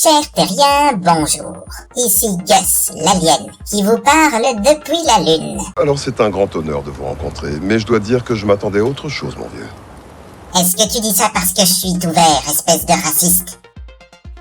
Chers terriens, bonjour. Ici Gus, l'alien, qui vous parle depuis la Lune. Alors c'est un grand honneur de vous rencontrer, mais je dois dire que je m'attendais à autre chose, mon vieux. Est-ce que tu dis ça parce que je suis tout vert, espèce de raciste?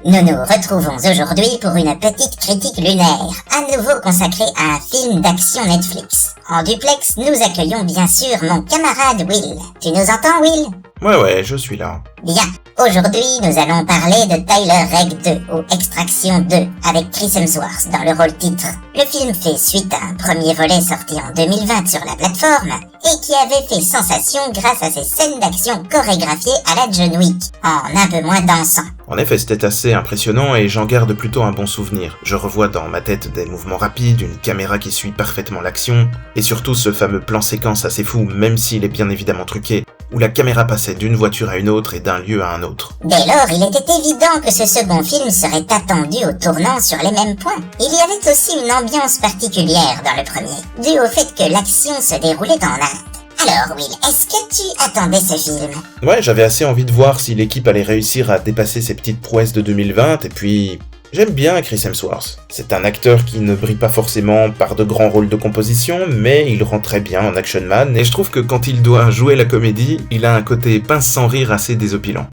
Nous nous retrouvons aujourd'hui pour une petite critique lunaire, à nouveau consacrée à un film d'action Netflix. En duplex, nous accueillons bien sûr mon camarade Will. Tu nous entends, Will? Ouais, je suis là. Bien. Aujourd'hui, nous allons parler de Tyler Rake 2, ou Extraction 2, avec Chris Hemsworth dans le rôle titre. Le film fait suite à un premier volet sorti en 2020 sur la plateforme, et qui avait fait sensation grâce à ses scènes d'action chorégraphiées à la John Wick, en un peu moins dansant. En effet, c'était assez impressionnant et j'en garde plutôt un bon souvenir. Je revois dans ma tête des mouvements rapides, une caméra qui suit parfaitement l'action, et surtout ce fameux plan séquence assez fou, même s'il est bien évidemment truqué, où la caméra passait d'une voiture à une autre et d'un lieu à un autre. Dès lors, il était évident que ce second film serait attendu au tournant sur les mêmes points. Il y avait aussi une ambiance particulière dans le premier, dû au fait que l'action se déroulait en Inde. Alors Will, est-ce que tu attendais ce film? Ouais, j'avais assez envie de voir si l'équipe allait réussir à dépasser ses petites prouesses de 2020, et puis... J'aime bien Chris Hemsworth. C'est un acteur qui ne brille pas forcément par de grands rôles de composition, mais il rend très bien en action man, et je trouve que quand il doit jouer la comédie, il a un côté pince sans rire assez désopilant.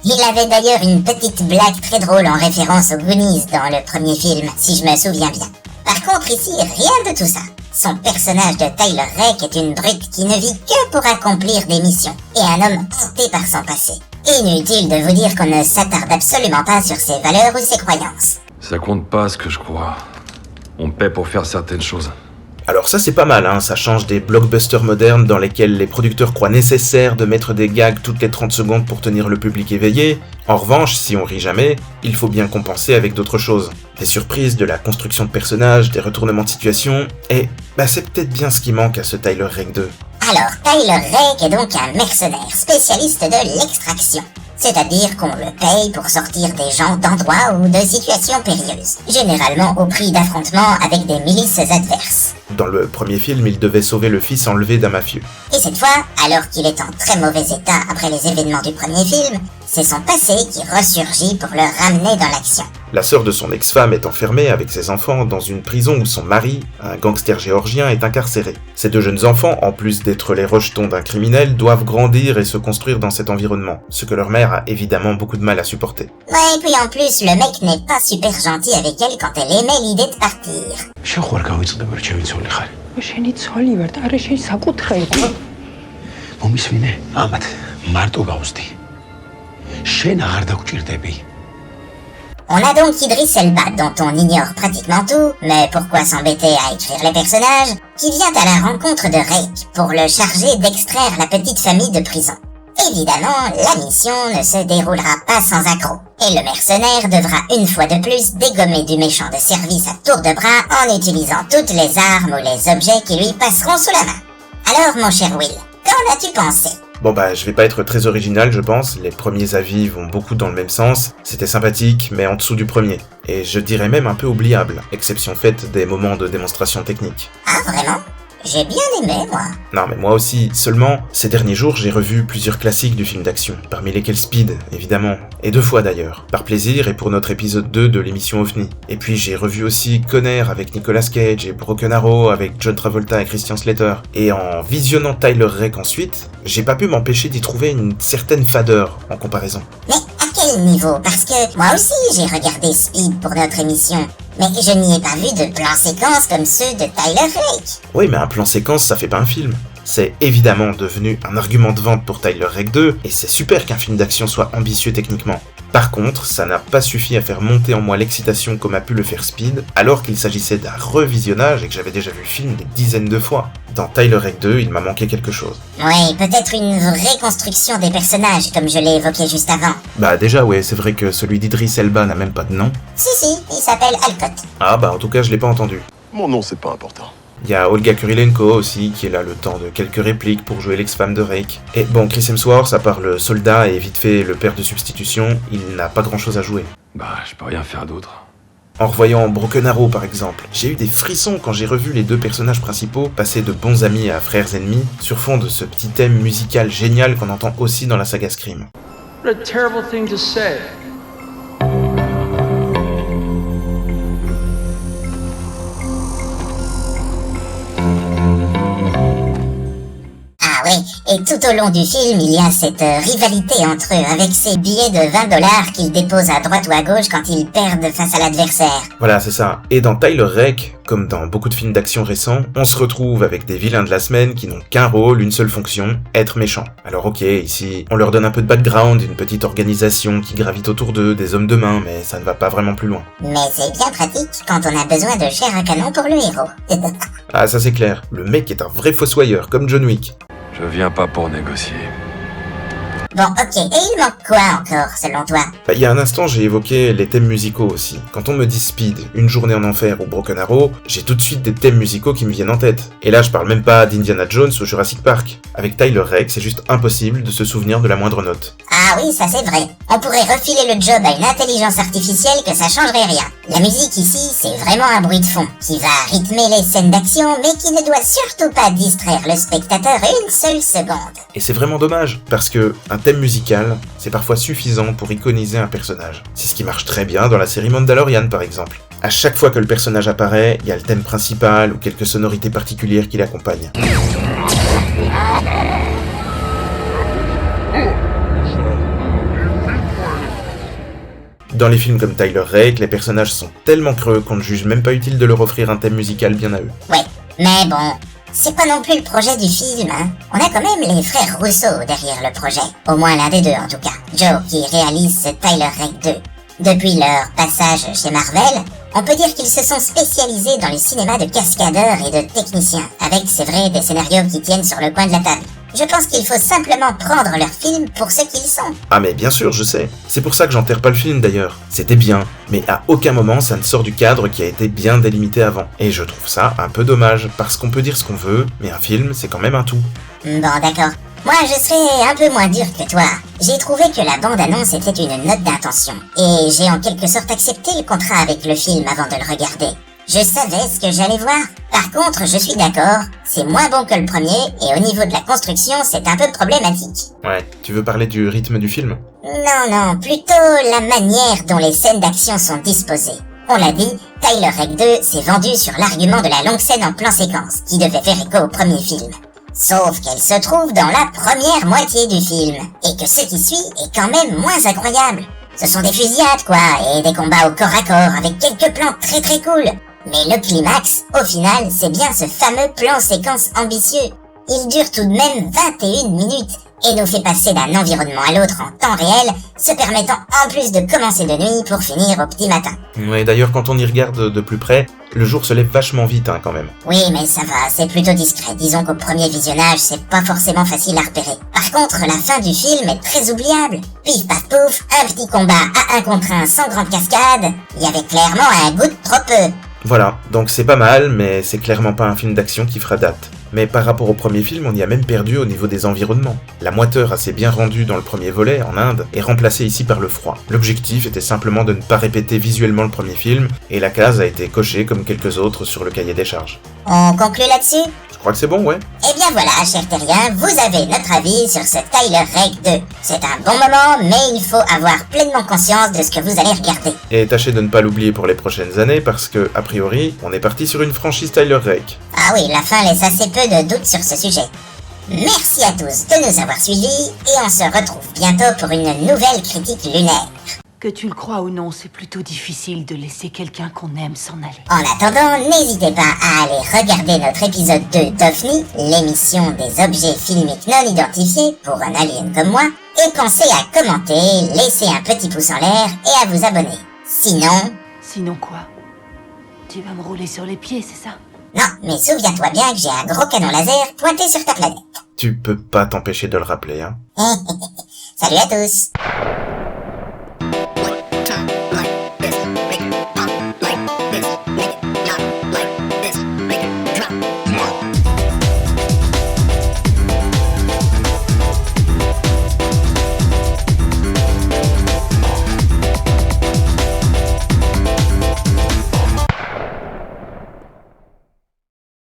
Il avait d'ailleurs une petite blague très drôle en référence aux Goonies dans le premier film, si je me souviens bien. Par contre ici, rien de tout ça. Son personnage de Tyler Rake est une brute qui ne vit que pour accomplir des missions, et un homme hanté par son passé. Inutile de vous dire qu'on ne s'attarde absolument pas sur ses valeurs ou ses croyances. Ça compte pas ce que je crois. On paie pour faire certaines choses. Alors ça c'est pas mal, hein, ça change des blockbusters modernes dans lesquels les producteurs croient nécessaire de mettre des gags toutes les 30 secondes pour tenir le public éveillé. En revanche, si on rit jamais, il faut bien compenser avec d'autres choses. Des surprises, de la construction de personnages, des retournements de situation, et c'est peut-être bien ce qui manque à ce Tyler Rake 2. Alors, Tyler Rake est donc un mercenaire spécialiste de l'extraction. C'est-à-dire qu'on le paye pour sortir des gens d'endroits ou de situations périlleuses, généralement au prix d'affrontements avec des milices adverses. Dans le premier film, il devait sauver le fils enlevé d'un mafieux. Et cette fois, alors qu'il est en très mauvais état après les événements du premier film, c'est son passé qui ressurgit pour le ramener dans l'action. La sœur de son ex-femme est enfermée avec ses enfants dans une prison où son mari, un gangster géorgien, est incarcéré. Ces deux jeunes enfants, en plus d'être les rejetons d'un criminel, doivent grandir et se construire dans cet environnement, ce que leur mère a évidemment beaucoup de mal à supporter. Ouais, et puis en plus, le mec n'est pas super gentil avec elle quand elle émet l'idée de partir. On a donc Idris Elba, dont on ignore pratiquement tout, mais pourquoi s'embêter à écrire les personnages, qui vient à la rencontre de Rake pour le charger d'extraire la petite famille de prison. Évidemment, la mission ne se déroulera pas sans accroc, et le mercenaire devra une fois de plus dégommer du méchant de service à tour de bras en utilisant toutes les armes ou les objets qui lui passeront sous la main. Alors mon cher Will, qu'en as-tu pensé ? Bon je vais pas être très original je pense, les premiers avis vont beaucoup dans le même sens, c'était sympathique mais en dessous du premier, et je dirais même un peu oubliable, exception faite des moments de démonstration technique. Ah vraiment ? J'ai bien aimé, moi. Non, mais moi aussi. Seulement, ces derniers jours, j'ai revu plusieurs classiques du film d'action, parmi lesquels Speed, évidemment, et 2 fois d'ailleurs, par plaisir et pour notre épisode 2 de l'émission OVNI. Et puis j'ai revu aussi Conner avec Nicolas Cage et Broken Arrow avec John Travolta et Christian Slater. Et en visionnant Tyler Rake ensuite, j'ai pas pu m'empêcher d'y trouver une certaine fadeur en comparaison. Mais à quel niveau? Parce que moi aussi j'ai regardé Speed pour notre émission. Mais je n'y ai pas vu de plan séquence comme ceux de Tyler Rake. Oui, mais un plan séquence, ça fait pas un film. C'est évidemment devenu un argument de vente pour Tyler Rake 2, et c'est super qu'un film d'action soit ambitieux techniquement. Par contre, ça n'a pas suffi à faire monter en moi l'excitation comme a pu le faire Speed, alors qu'il s'agissait d'un revisionnage et que j'avais déjà vu le film des dizaines de fois. Dans Tyler Rake 2, il m'a manqué quelque chose. Oui, peut-être une vraie construction des personnages, comme je l'ai évoqué juste avant. Déjà ouais, c'est vrai que celui d'Idris Elba n'a même pas de nom. Si, il s'appelle Alcott. Ah en tout cas je l'ai pas entendu. Mon nom c'est pas important. Il y a Olga Kurilenko aussi, qui est là le temps de quelques répliques pour jouer l'ex-femme de Rake. Et Chris Hemsworth, à part le soldat et vite fait le père de substitution, il n'a pas grand chose à jouer. Je peux rien faire d'autre. En revoyant Broken Arrow par exemple, j'ai eu des frissons quand j'ai revu les deux personnages principaux passer de bons amis à frères ennemis sur fond de ce petit thème musical génial qu'on entend aussi dans la saga Scream. What a terrible thing to say. Ah ouais, et tout au long du film, il y a cette rivalité entre eux, avec ces billets de $20 qu'ils déposent à droite ou à gauche quand ils perdent face à l'adversaire. Voilà, c'est ça. Et dans Tyler Rake, comme dans beaucoup de films d'action récents, on se retrouve avec des vilains de la semaine qui n'ont qu'un rôle, une seule fonction, être méchants. Alors ok, ici, on leur donne un peu de background, une petite organisation qui gravite autour d'eux, des hommes de main, mais ça ne va pas vraiment plus loin. Mais c'est bien pratique quand on a besoin de chair à canon pour le héros. Ah ça c'est clair, le mec est un vrai fossoyeur, comme John Wick. Je viens pas pour négocier. Bon, ok, et il manque quoi encore, selon toi? Il y a un instant, j'ai évoqué les thèmes musicaux aussi. Quand on me dit Speed, Une journée en enfer ou Broken Arrow, j'ai tout de suite des thèmes musicaux qui me viennent en tête. Et là, je parle même pas d'Indiana Jones ou Jurassic Park. Avec Tyler Rake, c'est juste impossible de se souvenir de la moindre note. Ah oui, ça c'est vrai. On pourrait refiler le job à une intelligence artificielle que ça changerait rien. La musique ici, c'est vraiment un bruit de fond, qui va rythmer les scènes d'action, mais qui ne doit surtout pas distraire le spectateur une seule seconde. Et c'est vraiment dommage, parce que un thème musical, c'est parfois suffisant pour iconiser un personnage. C'est ce qui marche très bien dans la série Mandalorian par exemple. À chaque fois que le personnage apparaît, il y a le thème principal ou quelques sonorités particulières qui l'accompagnent. Dans les films comme Tyler Rake, les personnages sont tellement creux qu'on ne juge même pas utile de leur offrir un thème musical bien à eux. Ouais, mais bon, c'est pas non plus le projet du film, hein. On a quand même les frères Russo derrière le projet. Au moins l'un des deux en tout cas. Joe qui réalise ce Tyler Rake 2. Depuis leur passage chez Marvel, on peut dire qu'ils se sont spécialisés dans le cinéma de cascadeurs et de techniciens, avec, c'est vrai, des scénarios qui tiennent sur le coin de la table. Je pense qu'il faut simplement prendre leurs films pour ce qu'ils sont. Ah mais bien sûr, je sais. C'est pour ça que j'enterre pas le film d'ailleurs. C'était bien, mais à aucun moment ça ne sort du cadre qui a été bien délimité avant. Et je trouve ça un peu dommage, parce qu'on peut dire ce qu'on veut, mais un film c'est quand même un tout. Bon d'accord. Moi je serais un peu moins dur que toi. J'ai trouvé que la bande-annonce était une note d'intention. Et j'ai en quelque sorte accepté le contrat avec le film avant de le regarder. Je savais ce que j'allais voir. Par contre, je suis d'accord, c'est moins bon que le premier, et au niveau de la construction, c'est un peu problématique. Ouais, tu veux parler du rythme du film ? Non, plutôt la manière dont les scènes d'action sont disposées. On l'a dit, Tyler Rake 2 s'est vendu sur l'argument de la longue scène en plan séquence, qui devait faire écho au premier film. Sauf qu'elle se trouve dans la première moitié du film, et que ce qui suit est quand même moins incroyable. Ce sont des fusillades quoi, et des combats au corps à corps avec quelques plans très cool. Mais le climax, au final, c'est bien ce fameux plan séquence ambitieux. Il dure tout de même 21 minutes et nous fait passer d'un environnement à l'autre en temps réel, se permettant en plus de commencer de nuit pour finir au petit matin. Ouais, d'ailleurs quand on y regarde de plus près, le jour se lève vachement vite quand même. Oui, mais ça va, c'est plutôt discret. Disons qu'au premier visionnage, c'est pas forcément facile à repérer. Par contre, la fin du film est très oubliable. Pif paf pouf, un petit combat à 1 contre 1 sans grande cascade. Il y avait clairement un goût de trop peu. Voilà, donc c'est pas mal, mais c'est clairement pas un film d'action qui fera date. Mais par rapport au premier film, on y a même perdu au niveau des environnements. La moiteur assez bien rendue dans le premier volet, en Inde, est remplacée ici par le froid. L'objectif était simplement de ne pas répéter visuellement le premier film, et la case a été cochée comme quelques autres sur le cahier des charges. On conclut là-dessus ? Je crois que c'est bon, ouais. Eh bien voilà, chers terriens, vous avez notre avis sur ce Tyler Rake 2. C'est un bon moment, mais il faut avoir pleinement conscience de ce que vous allez regarder. Et tâchez de ne pas l'oublier pour les prochaines années, parce que, a priori, on est parti sur une franchise Tyler Rake. Ah oui, la fin laisse assez peu de doutes sur ce sujet. Merci à tous de nous avoir suivis, et on se retrouve bientôt pour une nouvelle critique lunaire. Que tu le crois ou non, c'est plutôt difficile de laisser quelqu'un qu'on aime s'en aller. En attendant, n'hésitez pas à aller regarder notre épisode 2 d'OVNI, l'émission des objets filmiques non identifiés pour un alien comme moi, et pensez à commenter, laisser un petit pouce en l'air et à vous abonner. Sinon quoi? Tu vas me rouler sur les pieds, c'est ça? Non, mais souviens-toi bien que j'ai un gros canon laser pointé sur ta planète. Tu peux pas t'empêcher de le rappeler, hein. Salut à tous.